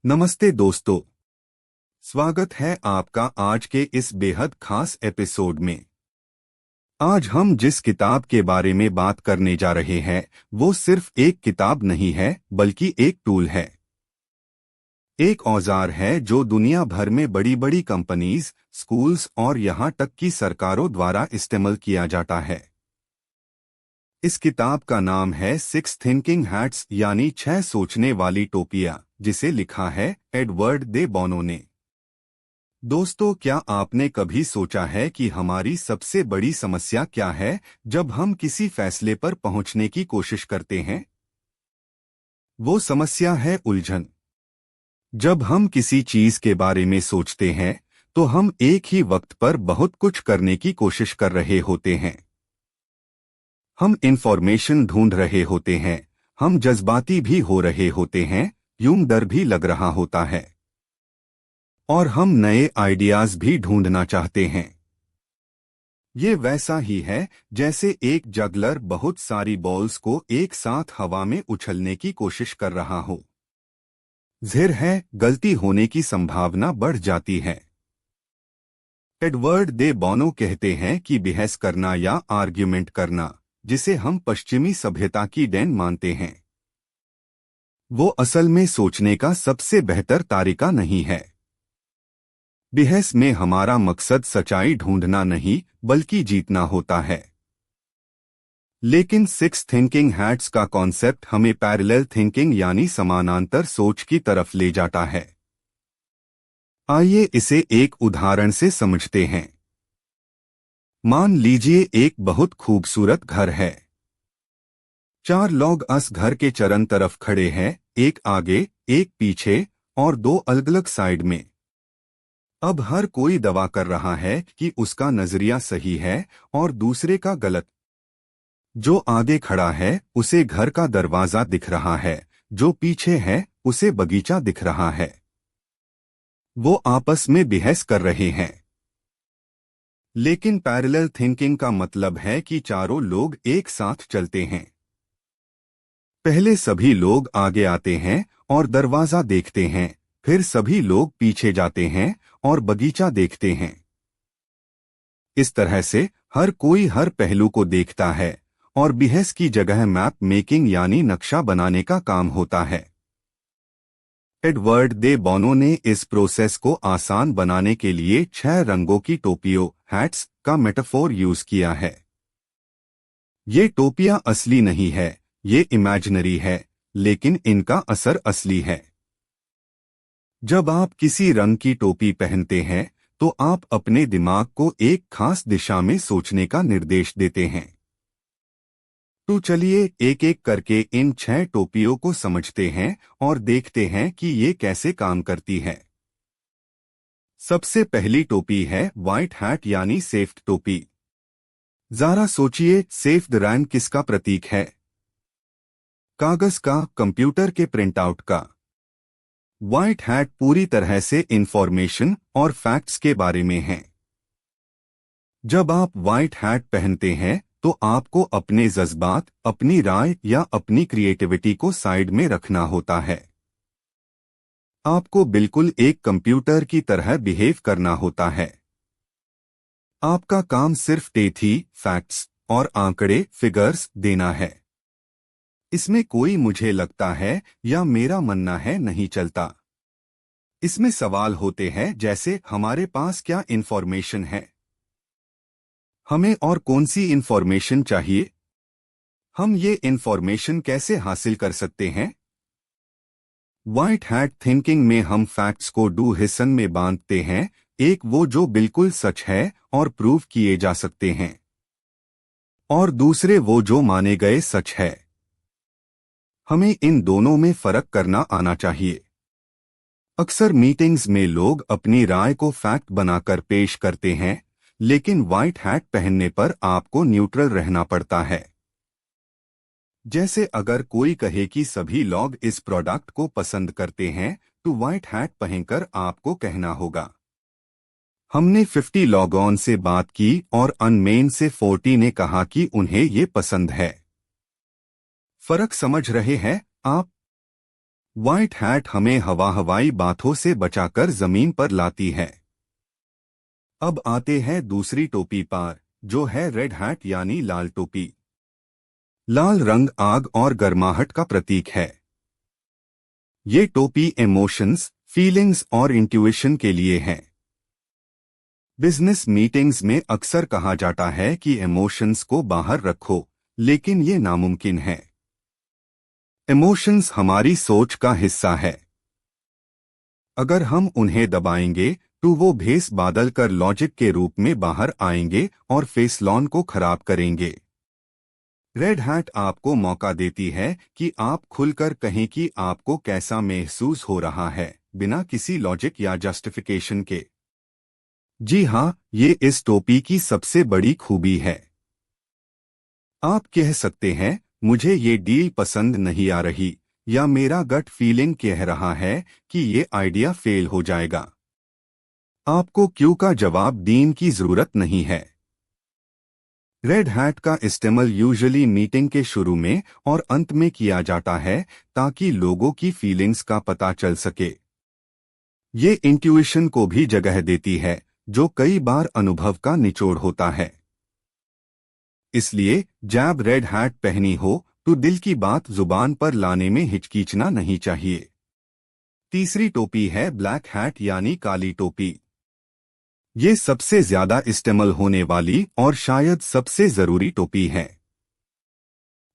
नमस्ते दोस्तों। स्वागत है आपका आज के इस बेहद खास एपिसोड में। आज हम जिस किताब के बारे में बात करने जा रहे हैं वो सिर्फ एक किताब नहीं है बल्कि एक टूल है। एक औजार है जो दुनिया भर में बड़ी बड़ी कंपनीज, स्कूल्स और यहाँ तक कि सरकारों द्वारा इस्तेमाल किया जाता है। इस किताब का नाम है सिक्स थिंकिंग हैट्स यानी 6 सोचने वाली टोपियां, जिसे लिखा है एडवर्ड दे बोनो ने। दोस्तों, क्या आपने कभी सोचा है कि हमारी सबसे बड़ी समस्या क्या है जब हम किसी फैसले पर पहुंचने की कोशिश करते हैं? वो समस्या है उलझन। जब हम किसी चीज के बारे में सोचते हैं तो हम एक ही वक्त पर बहुत कुछ करने की कोशिश कर रहे होते हैं। हम इंफॉर्मेशन ढूंढ रहे होते हैं, हम जज्बाती भी हो रहे होते हैं, यूं डर भी लग रहा होता है, और हम नए आइडियाज भी ढूंढना चाहते हैं। ये वैसा ही है जैसे एक जगलर बहुत सारी बॉल्स को एक साथ हवा में उछलने की कोशिश कर रहा हो। ज़ाहिर है, गलती होने की संभावना बढ़ जाती है। एडवर्ड दे बोनो कहते हैं कि बहस करना या आर्ग्यूमेंट करना, जिसे हम पश्चिमी सभ्यता की देन मानते हैं, वो असल में सोचने का सबसे बेहतर तरीका नहीं है। बहस में हमारा मकसद सच्चाई ढूंढना नहीं बल्कि जीतना होता है। लेकिन सिक्स थिंकिंग हैट्स का कॉन्सेप्ट हमें पैरेलल थिंकिंग यानी समानांतर सोच की तरफ ले जाता है। आइए इसे एक उदाहरण से समझते हैं। मान लीजिए एक बहुत खूबसूरत घर है। 4 लोग उस घर के चरण तरफ खड़े हैं, एक आगे, एक पीछे और 2 अलग अलग साइड में। अब हर कोई दावा कर रहा है कि उसका नजरिया सही है और दूसरे का गलत। जो आगे खड़ा है उसे घर का दरवाजा दिख रहा है, जो पीछे है उसे बगीचा दिख रहा है। वो आपस में बहस कर रहे हैं। लेकिन पैरेलल थिंकिंग का मतलब है कि चारों लोग एक साथ चलते हैं। पहले सभी लोग आगे आते हैं और दरवाजा देखते हैं, फिर सभी लोग पीछे जाते हैं और बगीचा देखते हैं। इस तरह से हर कोई हर पहलू को देखता है और बहस की जगह मैप मेकिंग यानी नक्शा बनाने का काम होता है। एडवर्ड दे बोनो ने इस प्रोसेस को आसान बनाने के लिए 6 रंगों की टोपियों हैट्स का मेटाफोर यूज किया है। ये टोपियां असली नहीं है, ये इमेजिनरी है, लेकिन इनका असर असली है। जब आप किसी रंग की टोपी पहनते हैं तो आप अपने दिमाग को एक खास दिशा में सोचने का निर्देश देते हैं। तो चलिए एक एक करके इन 6 टोपियों को समझते हैं और देखते हैं कि ये कैसे काम करती है। सबसे पहली टोपी है व्हाइट हैट यानी सेफ टोपी। जरा सोचिए, सेफ द रैन किसका प्रतीक है? कागज का, कंप्यूटर के प्रिंटआउट का। व्हाइट हैट पूरी तरह से इंफॉर्मेशन और फैक्ट्स के बारे में है। जब आप व्हाइट हैट पहनते हैं तो आपको अपने जज्बात, अपनी राय या अपनी क्रिएटिविटी को साइड में रखना होता है। आपको बिल्कुल एक कंप्यूटर की तरह बिहेव करना होता है। आपका काम सिर्फ टेथी, फैक्ट्स और आंकड़े, फिगर्स देना है। इसमें कोई मुझे लगता है या मेरा मानना है नहीं चलता। इसमें सवाल होते हैं जैसे हमारे पास क्या इंफॉर्मेशन है, हमें और कौन सी इंफॉर्मेशन चाहिए, हम ये इंफॉर्मेशन कैसे हासिल कर सकते हैं। व्हाइट हैट थिंकिंग में हम फैक्ट्स को 2 हिस्सन में बांटते हैं, एक वो जो बिल्कुल सच है और प्रूव किए जा सकते हैं, और दूसरे वो जो माने गए सच है। हमें इन दोनों में फर्क करना आना चाहिए। अक्सर मीटिंग्स में लोग अपनी राय को फैक्ट बनाकर पेश करते हैं, लेकिन व्हाइट हैट पहनने पर आपको न्यूट्रल रहना पड़ता है। जैसे अगर कोई कहे कि सभी लोग इस प्रोडक्ट को पसंद करते हैं तो व्हाइट हैट पहनकर आपको कहना होगा, हमने 50 लोगों से बात की और अनमेन से 40 ने कहा कि उन्हें ये पसंद है। फर्क समझ रहे हैं आप? व्हाइट हैट हमें हवाई बातों से बचाकर जमीन पर लाती है। अब आते हैं दूसरी टोपी पर, जो है रेड हैट यानी लाल टोपी। लाल रंग आग और गर्माहट का प्रतीक है। ये टोपी इमोशंस, फीलिंग्स और इंट्यूइशन के लिए है। बिजनेस मीटिंग्स में अक्सर कहा जाता है कि इमोशंस को बाहर रखो, लेकिन ये नामुमकिन है। इमोशंस हमारी सोच का हिस्सा है। अगर हम उन्हें दबाएंगे तो वो भेस बादल कर लॉजिक के रूप में बाहर आएंगे और फेसलॉन को खराब करेंगे। रेड हैट आपको मौका देती है कि आप खुलकर कहें कि आपको कैसा महसूस हो रहा है, बिना किसी लॉजिक या जस्टिफिकेशन के। जी हाँ, ये इस टोपी की सबसे बड़ी खूबी है। आप कह सकते हैं, मुझे ये डील पसंद नहीं आ रही, या मेरा गट फीलिंग कह रहा है कि ये आइडिया फेल हो जाएगा। आपको क्यों का जवाब देने की जरूरत नहीं है। रेड हैट का इस्तेमाल यूजुअली मीटिंग के शुरू में और अंत में किया जाता है, ताकि लोगों की फीलिंग्स का पता चल सके। ये इंट्यूइशन को भी जगह देती है, जो कई बार अनुभव का निचोड़ होता है। इसलिए जब रेड हैट पहनी हो तो दिल की बात जुबान पर लाने में हिचकिचना नहीं चाहिए। तीसरी टोपी है ब्लैक हैट यानी काली टोपी। ये सबसे ज्यादा इस्तेमाल होने वाली और शायद सबसे जरूरी टोपी है।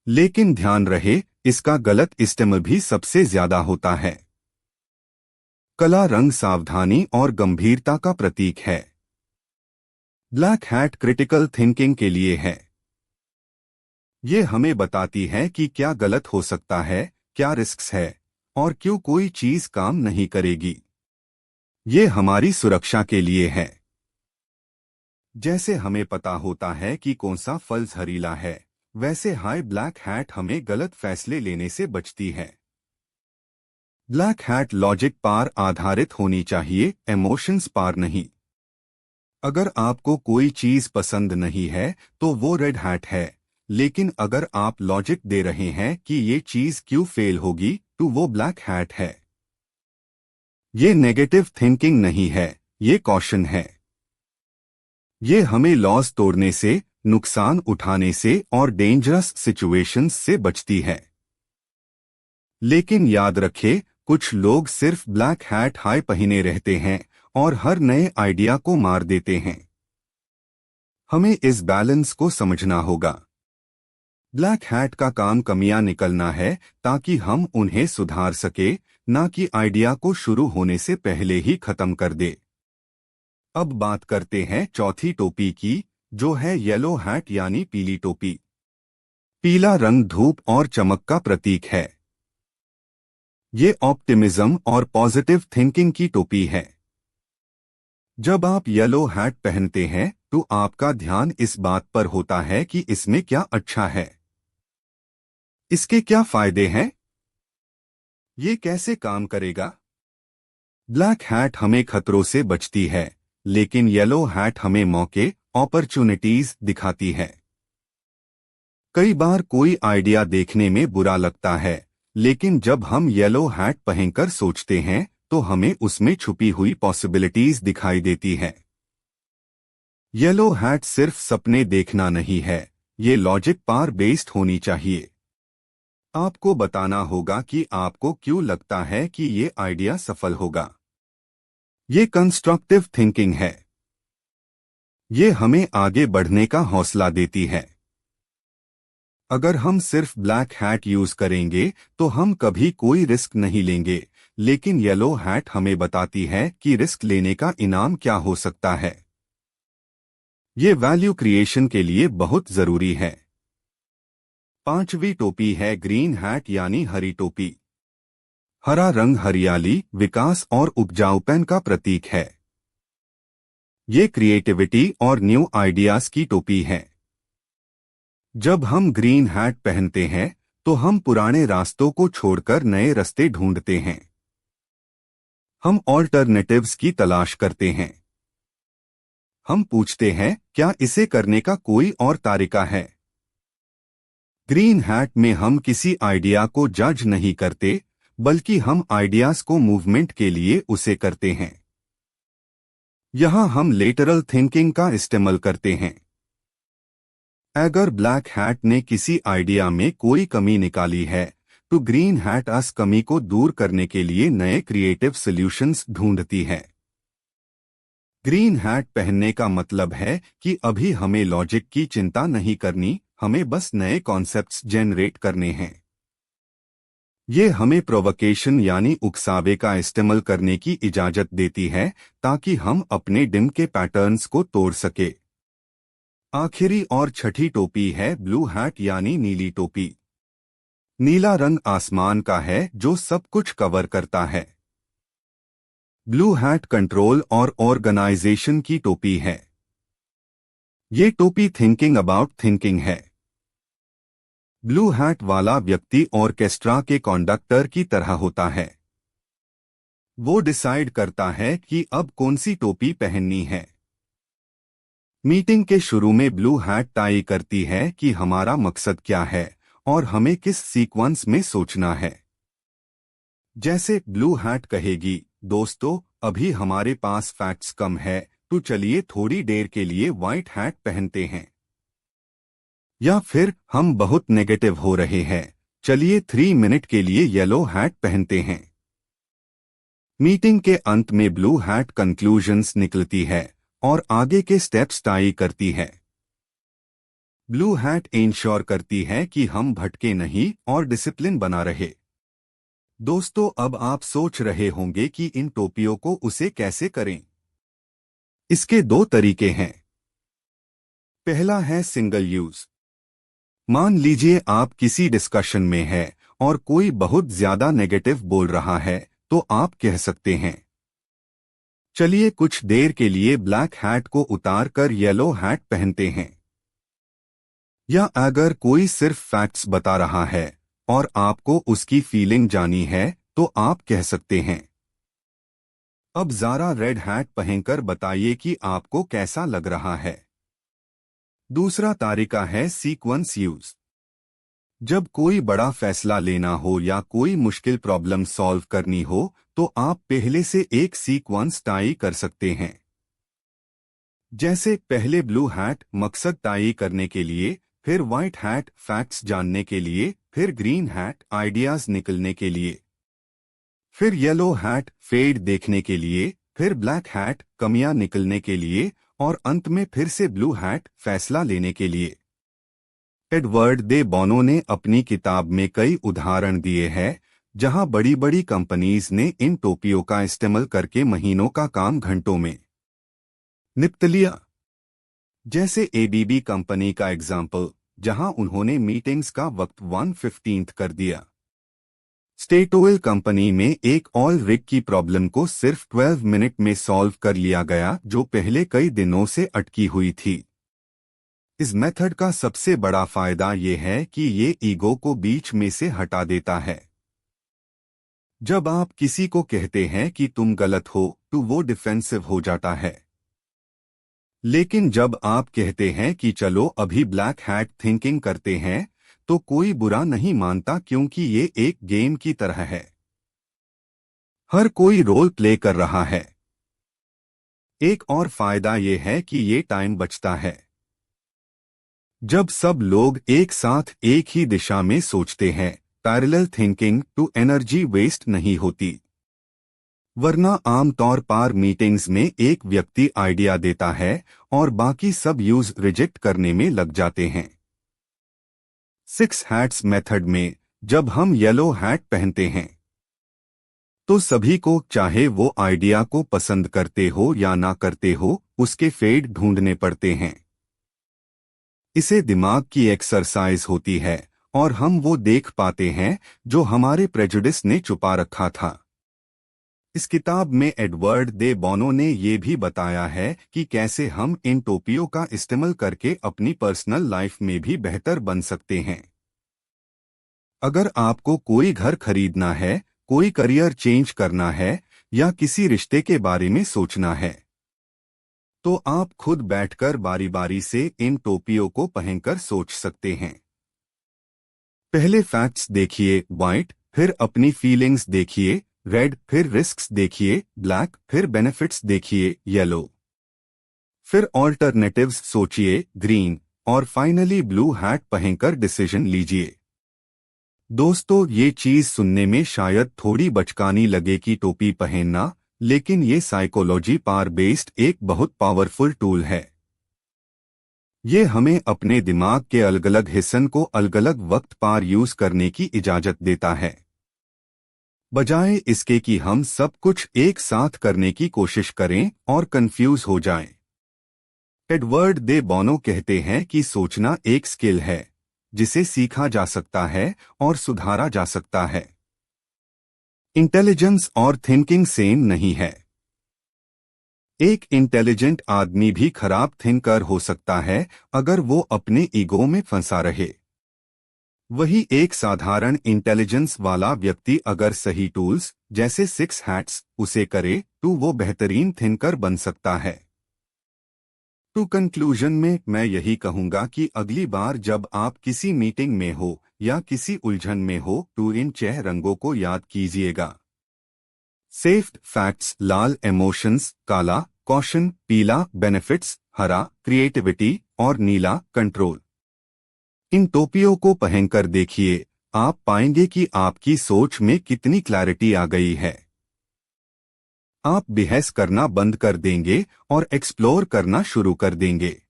लेकिन ध्यान रहे, इसका गलत इस्तेमाल भी सबसे ज्यादा होता है। काला रंग सावधानी और गंभीरता का प्रतीक है। ब्लैक हैट क्रिटिकल थिंकिंग के लिए है। ये हमें बताती है कि क्या गलत हो सकता है, क्या रिस्क्स है, और क्यों कोई चीज काम नहीं करेगी। ये हमारी सुरक्षा के लिए है। जैसे हमें पता होता है कि कौन सा फल जहरीला है, वैसे हाई ब्लैक हैट हमें गलत फैसले लेने से बचती है। ब्लैक हैट लॉजिक पर आधारित होनी चाहिए, इमोशंस पर नहीं। अगर आपको कोई चीज पसंद नहीं है तो वो रेड हैट है, लेकिन अगर आप लॉजिक दे रहे हैं कि ये चीज क्यों फेल होगी तो वो ब्लैक हैट है। ये नेगेटिव थिंकिंग नहीं है, ये कॉशन है। ये हमें लॉस तोड़ने से, नुकसान उठाने से और डेंजरस सिचुएशंस से बचती है। लेकिन याद रखें, कुछ लोग सिर्फ ब्लैक हैट हाई पहने रहते हैं और हर नए आइडिया को मार देते हैं। हमें इस बैलेंस को समझना होगा। ब्लैक हैट का काम कमियां निकलना है ताकि हम उन्हें सुधार सके, ना कि आइडिया को शुरू होने से पहले ही खत्म कर दे। अब बात करते हैं चौथी टोपी की, जो है येलो हैट यानी पीली टोपी। पीला रंग धूप और चमक का प्रतीक है। ये ऑप्टिमिज्म और पॉजिटिव थिंकिंग की टोपी है। जब आप येलो हैट पहनते हैं तो आपका ध्यान इस बात पर होता है कि इसमें क्या अच्छा है, इसके क्या फायदे हैं, ये कैसे काम करेगा। ब्लैक हैट हमें खतरों से बचती है, लेकिन येलो हैट हमें मौके, अपॉर्चुनिटीज दिखाती है। कई बार कोई आइडिया देखने में बुरा लगता है, लेकिन जब हम येलो हैट पहनकर सोचते हैं तो हमें उसमें छुपी हुई पॉसिबिलिटीज दिखाई देती है। येलो हैट सिर्फ सपने देखना नहीं है, ये लॉजिक पर बेस्ड होनी चाहिए। आपको बताना होगा कि आपको क्यों लगता है कि ये आइडिया सफल होगा। ये कंस्ट्रक्टिव थिंकिंग है। ये हमें आगे बढ़ने का हौसला देती है। अगर हम सिर्फ ब्लैक हैट यूज करेंगे तो हम कभी कोई रिस्क नहीं लेंगे, लेकिन येलो हैट हमें बताती है कि रिस्क लेने का इनाम क्या हो सकता है। ये वैल्यू क्रिएशन के लिए बहुत जरूरी है। पांचवी टोपी है ग्रीन हैट यानी हरी टोपी। हरा रंग हरियाली, विकास और उपजाऊपन का प्रतीक है। ये क्रिएटिविटी और न्यू आइडियाज की टोपी है। जब हम ग्रीन हैट पहनते हैं तो हम पुराने रास्तों को छोड़कर नए रास्ते ढूंढते हैं। हम ऑल्टरनेटिव्स की तलाश करते हैं। हम पूछते हैं, क्या इसे करने का कोई और तरीका है। ग्रीन हैट में हम किसी आइडिया को जज नहीं करते, बल्कि हम आइडियाज को मूवमेंट के लिए उसे करते हैं। यहाँ हम लेटरल थिंकिंग का इस्तेमाल करते हैं। अगर ब्लैक हैट ने किसी आइडिया में कोई कमी निकाली है तो ग्रीन हैट उस कमी को दूर करने के लिए नए क्रिएटिव सॉल्यूशंस ढूंढती है। ग्रीन हैट पहनने का मतलब है कि अभी हमें लॉजिक की चिंता नहीं करनी, हमें बस नए कॉन्सेप्ट्स जनरेट करने हैं। ये हमें प्रोवोकेशन यानी उकसावे का इस्तेमाल करने की इजाजत देती है ताकि हम अपने डिम के पैटर्न्स को तोड़ सके। आखिरी और छठी टोपी है ब्लू हैट यानी नीली टोपी। नीला रंग आसमान का है जो सब कुछ कवर करता है। ब्लू हैट कंट्रोल और ऑर्गेनाइजेशन की टोपी है। ये टोपी थिंकिंग अबाउट थिंकिंग है। ब्लू हैट वाला व्यक्ति ऑर्केस्ट्रा के कंडक्टर की तरह होता है। वो डिसाइड करता है कि अब कौन सी टोपी पहननी है। मीटिंग के शुरू में ब्लू हैट तय करती है कि हमारा मकसद क्या है और हमें किस सीक्वेंस में सोचना है। जैसे ब्लू हैट कहेगी, दोस्तों अभी हमारे पास फैक्ट्स कम है तो चलिए थोड़ी देर के लिए व्हाइट हैट पहनते हैं। या फिर हम बहुत नेगेटिव हो रहे हैं, चलिए 3 मिनट के लिए येलो हैट पहनते हैं। मीटिंग के अंत में ब्लू हैट कंक्लूजन्स निकलती है और आगे के स्टेप्स तय करती है। ब्लू हैट इंश्योर करती है कि हम भटके नहीं और डिसिप्लिन बना रहे। दोस्तों अब आप सोच रहे होंगे कि इन टोपियों को उसे कैसे करें। इसके 2 तरीके हैं। पहला है सिंगल यूज। मान लीजिए आप किसी डिस्कशन में हैं और कोई बहुत ज्यादा नेगेटिव बोल रहा है तो आप कह सकते हैं, चलिए कुछ देर के लिए ब्लैक हैट को उतार कर येलो हैट पहनते हैं। या अगर कोई सिर्फ फैक्ट्स बता रहा है और आपको उसकी फीलिंग जानी है तो आप कह सकते हैं, अब ज़रा रेड हैट पहनकर बताइए कि आपको कैसा लग रहा है। दूसरा तरीका है सीक्वेंस यूज। जब कोई बड़ा फैसला लेना हो या कोई मुश्किल प्रॉब्लम सॉल्व करनी हो तो आप पहले से एक सीक्वेंस तय कर सकते हैं। जैसे पहले ब्लू हैट मकसद तय करने के लिए, फिर व्हाइट हैट फैक्ट्स जानने के लिए, फिर ग्रीन हैट आइडियाज निकलने के लिए, फिर येलो हैट फेड देखने के लिए, फिर ब्लैक हैट कमियां निकलने के लिए और अंत में फिर से ब्लू हैट फैसला लेने के लिए। एडवर्ड दे बोनो ने अपनी किताब में कई उदाहरण दिए हैं जहां बड़ी बड़ी कंपनीज ने इन टोपियों का इस्तेमाल करके महीनों का काम घंटों में निपट लिया। जैसे एबीबी कंपनी का एग्जाम्पल, जहां उन्होंने मीटिंग्स का वक्त 1:15 कर दिया। स्टेटोइल कंपनी में एक ऑयल रिग की प्रॉब्लम को सिर्फ 12 मिनट में सॉल्व कर लिया गया जो पहले कई दिनों से अटकी हुई थी। इस मेथड का सबसे बड़ा फायदा ये है कि ये ईगो को बीच में से हटा देता है। जब आप किसी को कहते हैं कि तुम गलत हो तो वो डिफेंसिव हो जाता है। लेकिन जब आप कहते हैं कि चलो अभी ब्लैक हैट थिंकिंग करते हैं तो कोई बुरा नहीं मानता क्योंकि ये एक गेम की तरह है। हर कोई रोल प्ले कर रहा है। एक और फायदा ये है कि ये टाइम बचता है। जब सब लोग एक साथ एक ही दिशा में सोचते हैं, parallel thinking to energy waste नहीं होती। वरना आमतौर पर मीटिंग्स में एक व्यक्ति आइडिया देता है और बाकी सब यूज रिजेक्ट करने में लग जाते हैं। 6 हैट्स मेथड में जब हम येलो हैट पहनते हैं तो सभी को, चाहे वो आइडिया को पसंद करते हो या ना करते हो, उसके फेड ढूंढने पड़ते हैं। इसे दिमाग की एक्सरसाइज होती है और हम वो देख पाते हैं जो हमारे प्रेजुडिस ने छुपा रखा था। इस किताब में एडवर्ड दे बोनो ने ये भी बताया है कि कैसे हम इन टोपियों का इस्तेमाल करके अपनी पर्सनल लाइफ में भी बेहतर बन सकते हैं। अगर आपको कोई घर खरीदना है, कोई करियर चेंज करना है या किसी रिश्ते के बारे में सोचना है तो आप खुद बैठकर बारी बारी से इन टोपियों को पहनकर सोच सकते हैं। पहले फैक्ट्स देखिए, व्हाइट फिर अपनी फीलिंग्स देखिए, रेड फिर रिस्क्स देखिए, ब्लैक फिर बेनिफिट्स देखिए, येलो फिर ऑल्टरनेटिव्स सोचिए, ग्रीन और फाइनली ब्लू हैट पहनकर डिसीजन लीजिए। दोस्तों, ये चीज सुनने में शायद थोड़ी बचकानी लगे कि टोपी पहनना, लेकिन ये साइकोलॉजी पार बेस्ड एक बहुत पावरफुल टूल है। ये हमें अपने दिमाग के अलग अलग हिस्सन को अलग अलग वक्त पार यूज करने की इजाजत देता है, बजाय इसके कि हम सब कुछ एक साथ करने की कोशिश करें और कंफ्यूज हो जाएं। एडवर्ड दे बोनो कहते हैं कि सोचना एक स्किल है जिसे सीखा जा सकता है और सुधारा जा सकता है। इंटेलिजेंस और थिंकिंग सेम नहीं है। एक इंटेलिजेंट आदमी भी खराब थिंकर हो सकता है अगर वो अपने ईगो में फंसा रहे। वही एक साधारण इंटेलिजेंस वाला व्यक्ति अगर सही टूल्स जैसे 6 हैट्स उसे करे तो वो बेहतरीन थिंकर बन सकता है। टू कंक्लूजन में मैं यही कहूंगा कि अगली बार जब आप किसी मीटिंग में हो या किसी उलझन में हो तो इन 6 रंगों को याद कीजिएगा। सेफ्ट फैक्ट्स लाल, इमोशंस काला, कॉशन पीला, बेनिफिट्स हरा, क्रिएटिविटी और नीला कंट्रोल। इन टोपियों को पहनकर देखिए, आप पाएंगे कि आपकी सोच में कितनी क्लैरिटी आ गई है। आप बहस करना बंद कर देंगे और एक्सप्लोर करना शुरू कर देंगे।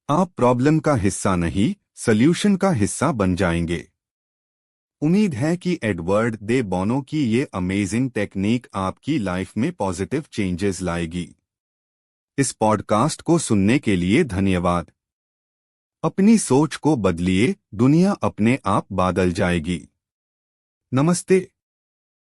आप प्रॉब्लम का हिस्सा नहीं, सॉल्यूशन का हिस्सा बन जाएंगे। उम्मीद है कि एडवर्ड दे बोनो की ये अमेजिंग टेक्निक आपकी लाइफ में पॉजिटिव चेंजेस लाएगी। इस पॉडकास्ट को सुनने के लिए धन्यवाद। अपनी सोच को बदलिए, दुनिया अपने आप बदल जाएगी। नमस्ते।